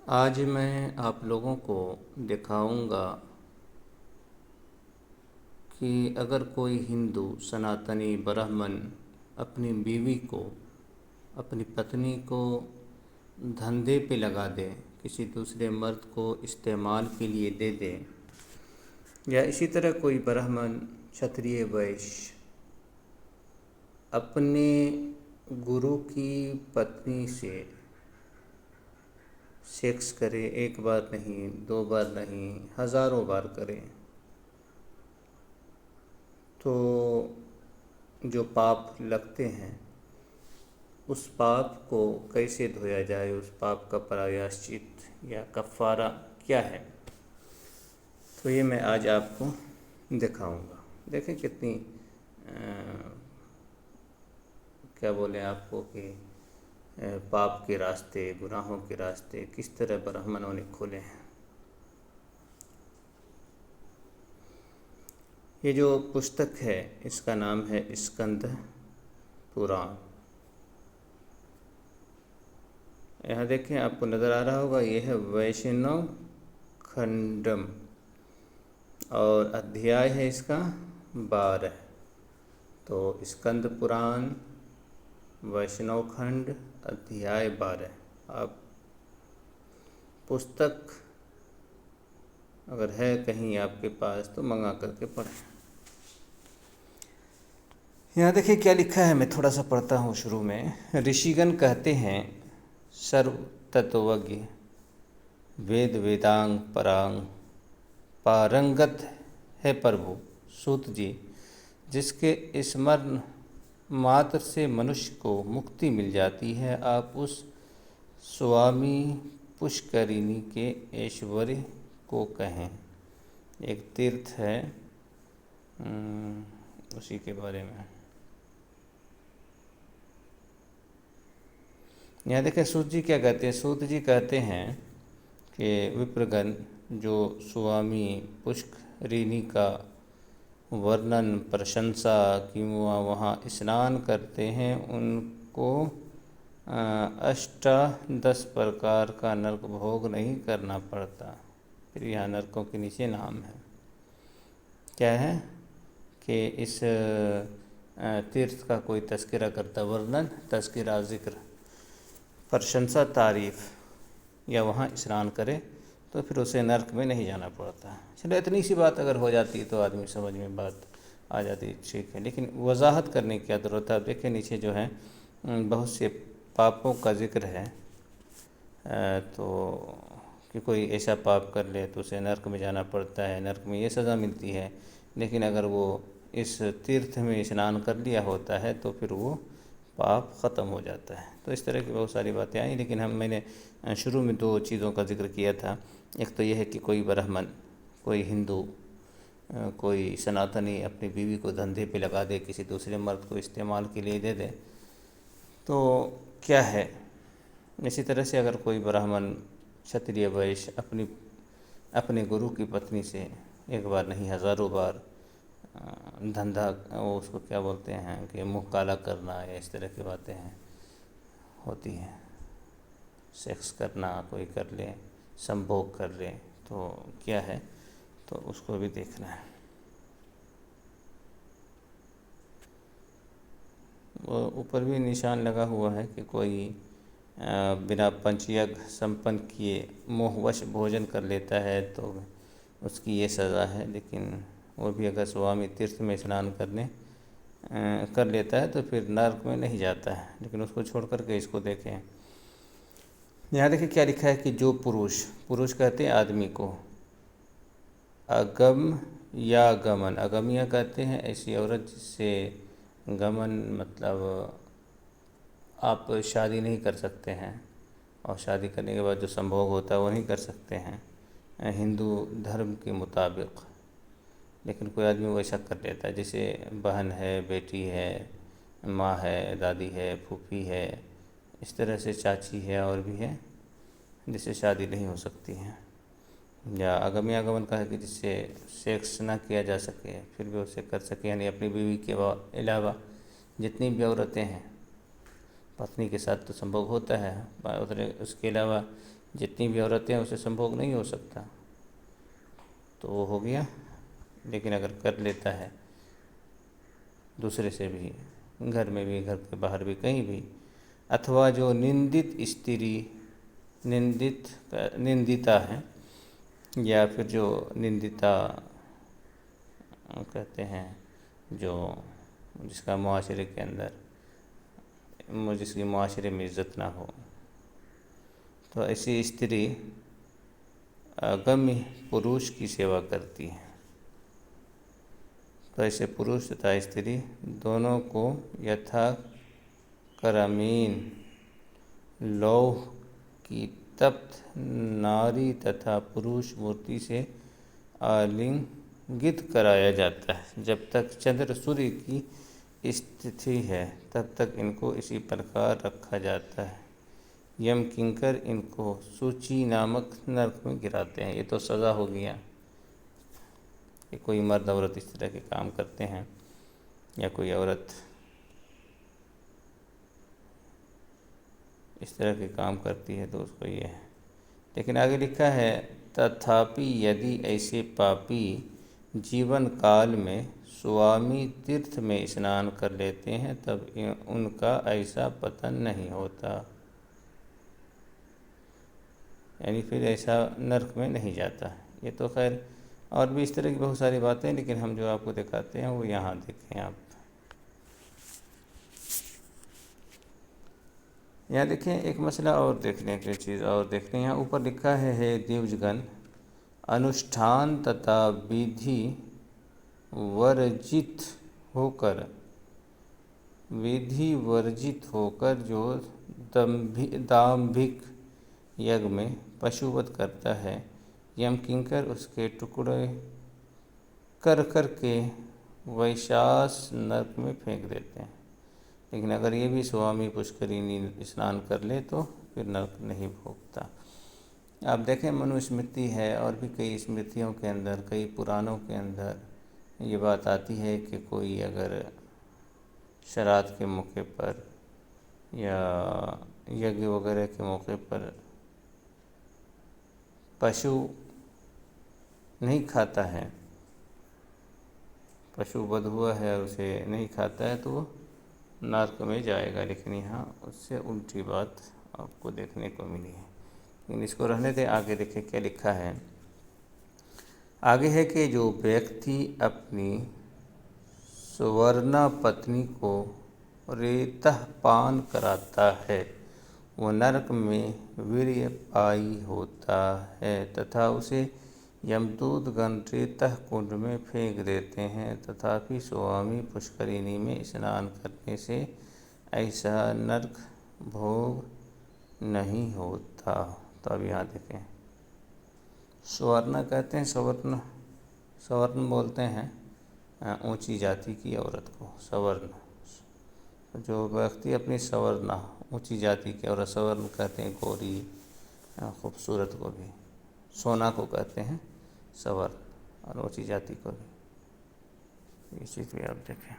आज मैं आप लोगों को दिखाऊंगा कि अगर कोई हिंदू सनातनी ब्राह्मण अपनी बीवी को, अपनी पत्नी को धंधे पे लगा दे, किसी दूसरे मर्द को इस्तेमाल के लिए दे दे, या इसी तरह कोई ब्राह्मण क्षत्रिय वैश्य अपने गुरु की पत्नी से सेक्स करे, एक बार नहीं, दो बार नहीं, हज़ारों बार करे, तो जो पाप लगते हैं उस पाप को कैसे धोया जाए, उस पाप का प्रायश्चित या कफ़ारा क्या है, तो ये मैं आज आपको दिखाऊंगा। देखें कितनी क्या बोलें आपको कि पाप के रास्ते, गुनाहों के रास्ते किस तरह ब्राह्मणों ने खोले हैं। ये जो पुस्तक है इसका नाम है स्कंद पुराण। यहाँ देखें, आपको नज़र आ रहा होगा, ये है वैष्णव खंडम और अध्याय है इसका 12। तो स्कंद पुराण वैष्णव खंड अध्याय 12। आप पुस्तक अगर है कहीं आपके पास तो मंगा करके पढ़ें। यहाँ देखिए क्या लिखा है, मैं थोड़ा सा पढ़ता हूँ शुरू में। ऋषिगण कहते हैं, सर्व तत्वज्ञ वेद वेदांग परांग पारंगत है प्रभु सूत जी, जिसके स्मरण मात्र से मनुष्य को मुक्ति मिल जाती है। आप उस स्वामी पुष्करिणी के ऐश्वर्य को कहें। एक तीर्थ है, उसी के बारे में यहाँ देखें। सूत जी क्या कहते हैं? सूत जी कहते हैं कि विप्रगण जो स्वामी पुष्करिणी का वर्णन, प्रशंसा कि वहाँ स्नान करते हैं, उनको अष्टादश प्रकार का नरक भोग नहीं करना पड़ता। फिर यहाँ नरकों के नीचे नाम है, क्या है कि इस तीर्थ का कोई तस्करा करता, वर्णन, तस्करा, जिक्र, प्रशंसा, तारीफ, या वहाँ स्नान करे तो फिर उसे नरक में नहीं जाना पड़ता। चलो इतनी सी बात अगर हो जाती तो आदमी समझ में बात आ जाती, ठीक है, लेकिन वजाहत करने की क्या ज़रूरत है। आप देखिए नीचे जो है बहुत से पापों का जिक्र है, तो कि कोई ऐसा पाप कर ले तो उसे नरक में जाना पड़ता है, नरक में ये सज़ा मिलती है। लेकिन अगर वो इस तीर्थ में स्नान कर लिया होता है तो फिर वो पाप ख़त्म हो जाता है। तो इस तरह की बहुत सारी बातें आई, लेकिन मैंने शुरू में दो चीज़ों का जिक्र किया था। एक तो यह है कि कोई ब्राह्मण, कोई हिंदू, कोई सनातनी अपनी बीवी को धंधे पे लगा दे, किसी दूसरे मर्द को इस्तेमाल के लिए दे दे, तो क्या है। इसी तरह से अगर कोई ब्राह्मण, क्षत्रिय वैश्य अपने गुरु की पत्नी से एक बार नहीं हज़ारों बार धंधा, वो उसको क्या बोलते हैं कि मुँह काला करना या इस तरह की बातें हैं, होती हैं, सेक्स करना कोई कर ले, संभोग कर ले, तो क्या है, तो उसको भी देखना है। वो ऊपर भी निशान लगा हुआ है कि कोई बिना पंचयज्ञ संपन्न किए मोहवश भोजन कर लेता है तो उसकी ये सज़ा है। लेकिन वो भी अगर स्वामी तीर्थ में स्नान कर लेता है तो फिर नरक में नहीं जाता है। लेकिन उसको छोड़ कर के इसको देखें, यहाँ देखिए क्या लिखा है कि जो पुरुष, पुरुष कहते हैं आदमी को, अगम या गमन, अगमिया कहते हैं ऐसी औरत जिससे गमन मतलब आप शादी नहीं कर सकते हैं, और शादी करने के बाद जो संभोग होता है वो नहीं कर सकते हैं हिंदू धर्म के मुताबिक। लेकिन कोई आदमी वैसा कर लेता है, जैसे बहन है, बेटी है, माँ है, दादी है, फूफी है, इस तरह से चाची है और भी है जिससे शादी नहीं हो सकती है। या अगम्य आगमन का है कि जिससे सेक्स ना किया जा सके फिर भी उसे कर सके, यानी अपनी बीवी के अलावा जितनी भी औरतें हैं, पत्नी के साथ तो संभोग होता है, उसके अलावा जितनी भी औरतें हैं उसे संभोग नहीं हो सकता, तो वो हो गया। लेकिन अगर कर लेता है दूसरे से भी, घर में भी, घर के बाहर भी, कहीं भी, अथवा जो निंदित स्त्री, निंदिता है, या फिर जो निंदिता कहते हैं, जो जिसका मुआशरे के अंदर, जिसकी मुआशरे में इज़्ज़त ना हो, तो ऐसी स्त्री अगम्य पुरुष की सेवा करती है। तो ऐसे पुरुष तथा स्त्री दोनों को यथा करामीन लौह की तप्त नारी तथा पुरुष मूर्ति से आलिंगित कराया जाता है। जब तक चंद्र सूर्य की स्थिति है तब तक इनको इसी प्रकार रखा जाता है। यम किंकर इनको सूची नामक नरक में गिराते हैं। ये तो सज़ा हो गया कि कोई मर्द औरत इस तरह के काम करते हैं, या कोई औरत इस तरह के काम करती है तो उसको ये है। लेकिन आगे लिखा है, तथापि यदि ऐसे पापी जीवन काल में स्वामी तीर्थ में स्नान कर लेते हैं तब उनका ऐसा पतन नहीं होता, यानी फिर ऐसा नरक में नहीं जाता। ये तो खैर और भी इस तरह की बहुत सारी बातें हैं, लेकिन हम जो आपको दिखाते हैं वो यहाँ देखें आप। यहाँ देखें एक मसला और देखने की चीज़ और देखते हैं। यहाँ ऊपर लिखा है, हे देवजगण, अनुष्ठान तथा विधि वर्जित होकर जो दाम्भिक यज्ञ में पशुवध करता है, यम किंकर उसके टुकड़े कर कर के वैशास नरक में फेंक देते हैं। लेकिन अगर ये भी स्वामी पुष्करिणी स्नान कर ले तो फिर नरक नहीं भोगता। आप देखें, मनुस्मृति है और भी कई स्मृतियों के अंदर, कई पुराणों के अंदर ये बात आती है कि कोई अगर श्राद्ध के मौके पर या यज्ञ वगैरह के मौके पर पशु नहीं खाता है, पशु वध हुआ है और उसे नहीं खाता है, तो वो नरक में जाएगा। लेकिन यहाँ उससे उल्टी बात आपको देखने को मिली है। लेकिन इसको रहने दें, आगे देखें क्या लिखा है। आगे है कि जो व्यक्ति अपनी सुवर्णा पत्नी को रेतः पान कराता है वो नरक में वीर्यपायी होता है तथा उसे यमदूत गण रेतः कुंड में फेंक देते हैं। तथापि स्वामी पुष्करिणी में स्नान करने से ऐसा नरक भोग नहीं होता। तो अब यहाँ देखें, स्वर्ण कहते हैं, सवर्ण बोलते हैं ऊंची जाति की औरत को सवर्ण। जो व्यक्ति अपनी सवर्ण ऊंची जाति की औरत, सवर्ण कहते हैं गोरी खूबसूरत को भी, सोना को कहते हैं सवर्ण, और ऊंची जाति को भी। ये चीज़ भी आप देखें।